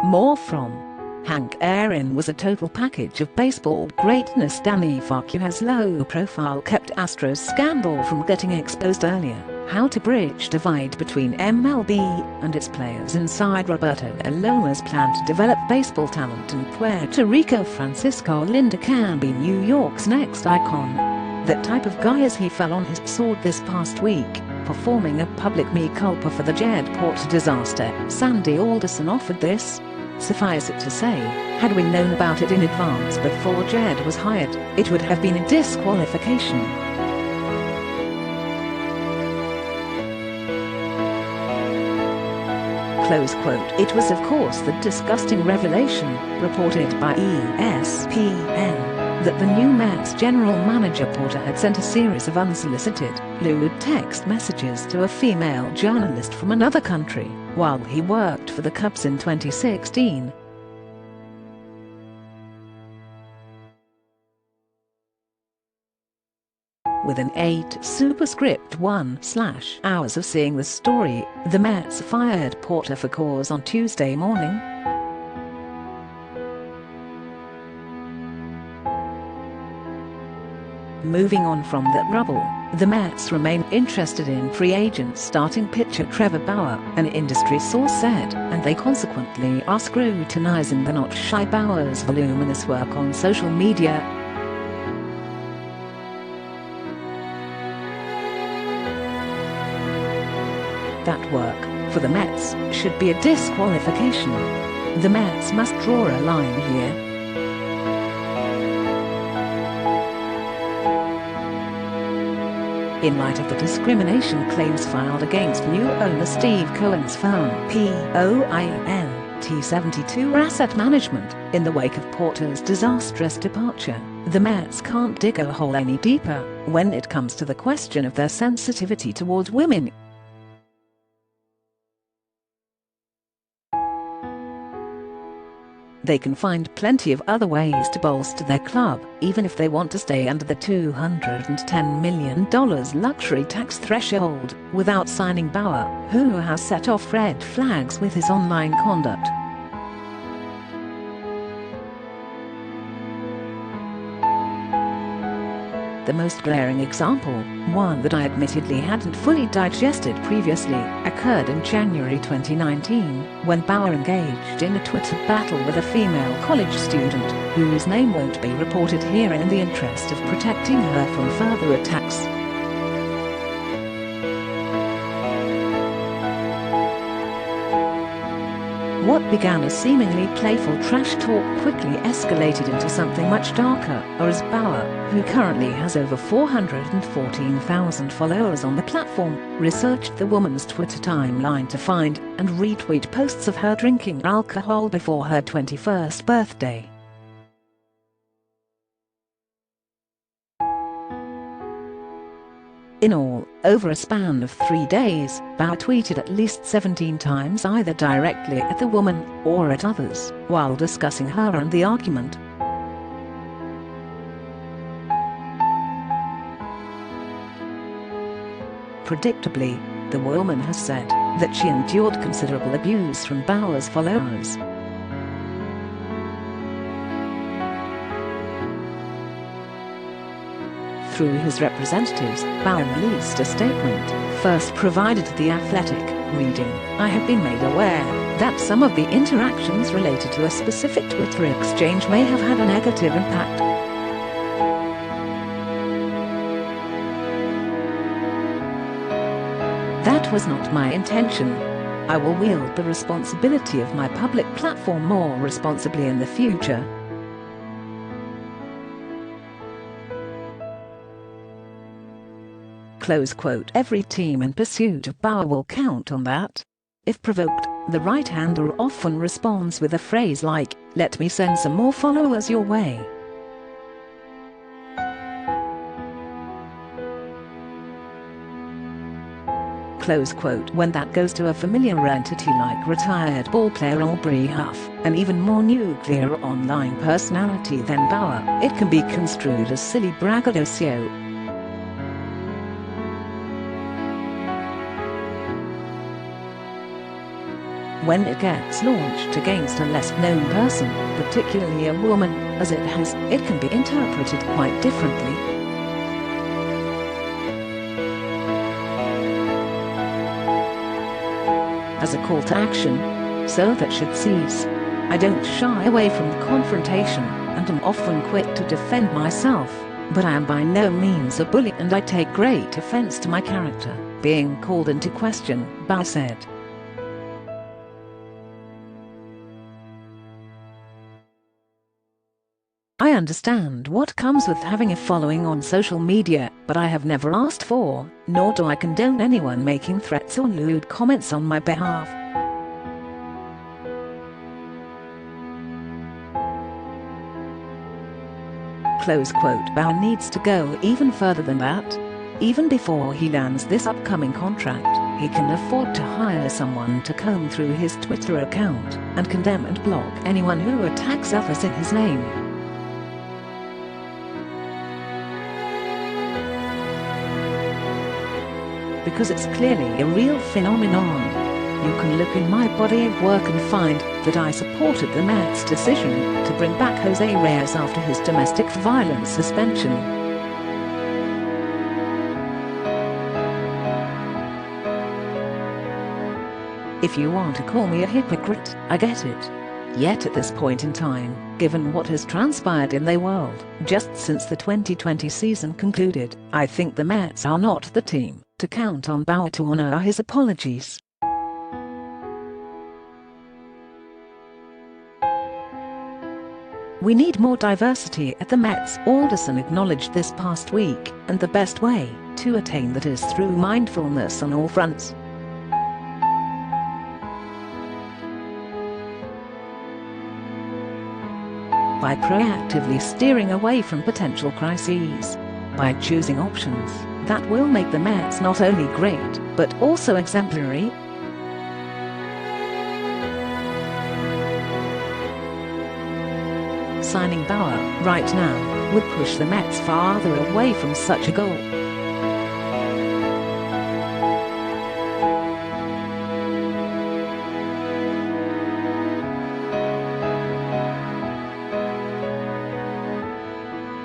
More from Hank Aaron was a total package of baseball greatness. Danny Farquhar's low-profile kept Astros scandal from getting exposed earlier. How to bridge divide between MLB and its players inside Roberto Alomar's plan to develop baseball talent in Puerto Rico. Francisco Lindor can be New York's next icon. That type of guy as he fell on his sword this past week, performing a public mea culpa for the Jedport disaster. Sandy Alderson offered this. Suffice it to say, had we known about it in advance before Jed was hired, it would have been a disqualification. Close quote. It was of course the disgusting revelation, reported by ESPN, that the new Mets general manager Porter had sent a series of unsolicited, lewd text messages to a female journalist from another country, while he worked for the Cubs in 2016. Within 8 superscript 1/ hours of seeing the story, the Mets fired Porter for cause on Tuesday morning. Moving on from that rubble, the Mets remain interested in free agent starting pitcher Trevor Bauer, an industry source said, and they consequently are scrutinizing the not shy Bauer's voluminous work on social media. That work, for the Mets, should be a disqualification. The Mets must draw a line here. In light of the discrimination claims filed against new owner Steve Cohen's firm POINT72 Asset Management, in the wake of Porter's disastrous departure, the Mets can't dig a hole any deeper when it comes to the question of their sensitivity towards women. They can find plenty of other ways to bolster their club, even if they want to stay under the $210 million luxury tax threshold, without signing Bauer, who has set off red flags with his online conduct. The most glaring example, one that I admittedly hadn't fully digested previously, occurred in January 2019, when Bauer engaged in a Twitter battle with a female college student, whose name won't be reported here in the interest of protecting her from further attacks. What began as seemingly playful trash talk quickly escalated into something much darker, as Bauer, who currently has over 414,000 followers on the platform, researched the woman's Twitter timeline to find and retweet posts of her drinking alcohol before her 21st birthday. In all, over a span of 3 days, Bauer tweeted at least 17 times either directly at the woman or at others, while discussing her and the argument. Predictably, the woman has said that she endured considerable abuse from Bauer's followers. Through his representatives, Bauer released a statement, first provided to The Athletic, reading, "I have been made aware that some of the interactions related to a specific Twitter exchange may have had a negative impact. That was not my intention. I will wield the responsibility of my public platform more responsibly in the future." Close quote. Every team in pursuit of Bauer will count on that. If provoked, the right-hander often responds with a phrase like, "Let me send some more followers your way." Close quote. When that goes to a familiar entity like retired ballplayer Aubrey Huff, an even more nuclear online personality than Bauer, it can be construed as silly braggadocio. when it gets launched against a less-known person, particularly a woman, as it has, it can be interpreted quite differently. As a call to action, so that should cease. I don't shy away from confrontation, and am often quick to defend myself, but I am by no means a bully, and I take great offense to my character being called into question, Bauer said. I understand what comes with having a following on social media, but I have never asked for, nor do I condone anyone making threats or lewd comments on my behalf. Close quote. Bauer needs to go even further than that. Even before he lands this upcoming contract, he can afford to hire someone to comb through his Twitter account and condemn and block anyone who attacks others in his name. Because it's clearly a real phenomenon. You can look in my body of work and find that I supported the Mets' decision to bring back Jose Reyes after his domestic violence suspension. If you want to call me a hypocrite, I get it. Yet at this point in time, given what has transpired in their world just since the 2020 season concluded, I think the Mets are not the team to count on Bauer to honor his apologies. We need more diversity at the Mets, Alderson acknowledged this past week, and the best way to attain that is through mindfulness on all fronts. By proactively steering away from potential crises, by choosing options that will make the Mets not only great, but also exemplary. Signing Bauer right now would push the Mets farther away from such a goal.